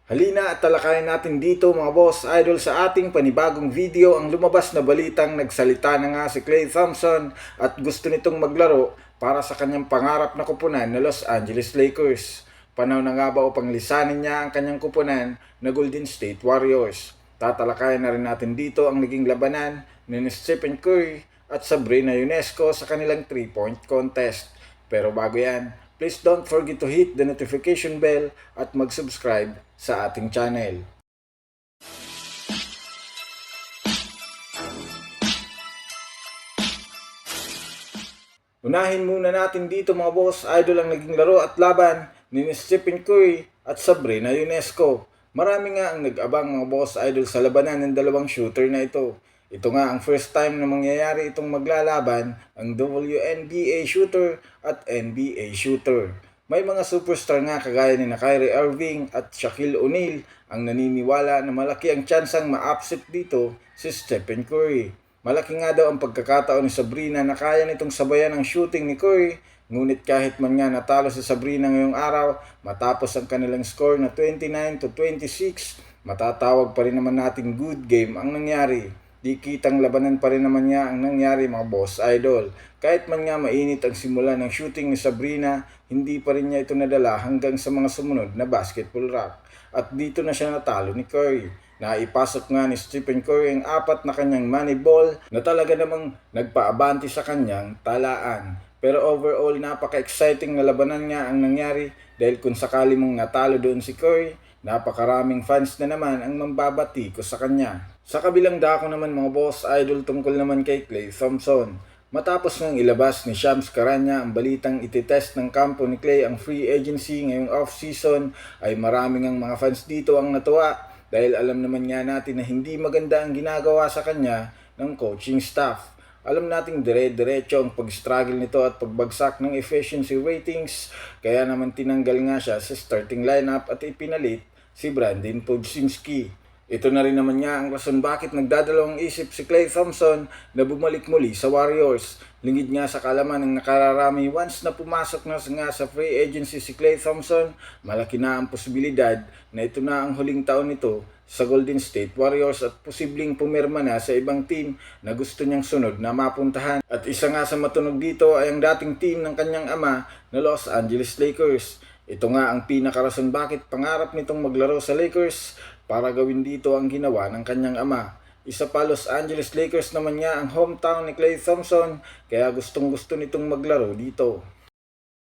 Halina at talakayin natin dito mga boss idol sa ating panibagong video ang lumabas na balitang nagsalita na nga si Klay Thompson at gusto nitong maglaro para sa kanyang pangarap na kupunan na Los Angeles Lakers. Panahon na nga ba upang lisanin niya ang kanyang kupunan na Golden State Warriors? Tatalakayin na rin natin dito ang naging labanan ni Stephen Curry at Sabrina Ionesco sa kanilang 3-point contest. Pero bago yan, please don't forget to hit the notification bell at mag-subscribe sa ating channel. Unahin muna natin dito mga boss idol ang naging laro at laban ni Stephen Curry at Sabrina Ionesco. Marami nga ang nag-abang mga boss idol sa labanan ng dalawang shooter na ito. Ito nga ang first time na mangyayari itong maglalaban ang WNBA shooter at NBA shooter. May mga superstar nga kagaya ni Kyrie Irving at Shaquille O'Neal ang naniniwala na malaki ang tsansang ma-upset dito si Stephen Curry. Malaki nga daw ang pagkakataon ni Sabrina na kaya nitong sabayan ang shooting ni Curry, ngunit kahit man nga natalo si Sabrina ngayong araw matapos ang kanilang score na 29-26, matatawag pa rin naman nating good game ang nangyari. Di kitang labanan pa rin naman niya ang nangyari mga boss idol. Kahit man nga mainit ang simula ng shooting ni Sabrina, hindi pa rin niya ito nadala hanggang sa mga sumunod na basketball rack. At dito na siya natalo ni Curry. Naipasok nga ni Stephen Curry ang 4 na kanyang money ball na talaga namang nagpaabanti sa kanyang talaan. Pero overall napaka-exciting na labanan nga ang nangyari dahil kung sakali mong natalo doon si Curry, napakaraming fans na naman ang mambabati ko sa kanya. Sa kabilang dako naman mga boss idol tungkol naman kay Klay Thompson. Matapos nang ilabas ni Shams Charania ang balitang ititest ng kampo ni Klay ang free agency ngayong off-season ay maraming ang mga fans dito ang natuwa dahil alam naman nga natin na hindi maganda ang ginagawa sa kanya ng coaching staff. Alam nating dire-diretso ang pag-struggle nito at pagbagsak ng efficiency ratings kaya naman tinanggal nga siya sa starting lineup at ipinalit si Brandon Podziemski. Ito na rin naman nga ang rason bakit nagdadalawang isip si Klay Thompson na bumalik muli sa Warriors. Lingid nga sa kalaman ng nakararami once na pumasok na nga sa free agency si Klay Thompson, malaki na ang posibilidad na ito na ang huling taon nito sa Golden State Warriors at posibleng pumirma na sa ibang team na gusto niyang sunod na mapuntahan. At isa nga sa matunog dito ay ang dating team ng kanyang ama na Los Angeles Lakers. Ito nga ang pinakarason bakit pangarap nitong maglaro sa Lakers para gawin dito ang ginawa ng kanyang ama. Isa pa Los Angeles Lakers naman nga ang hometown ni Klay Thompson kaya gustong gusto nitong maglaro dito.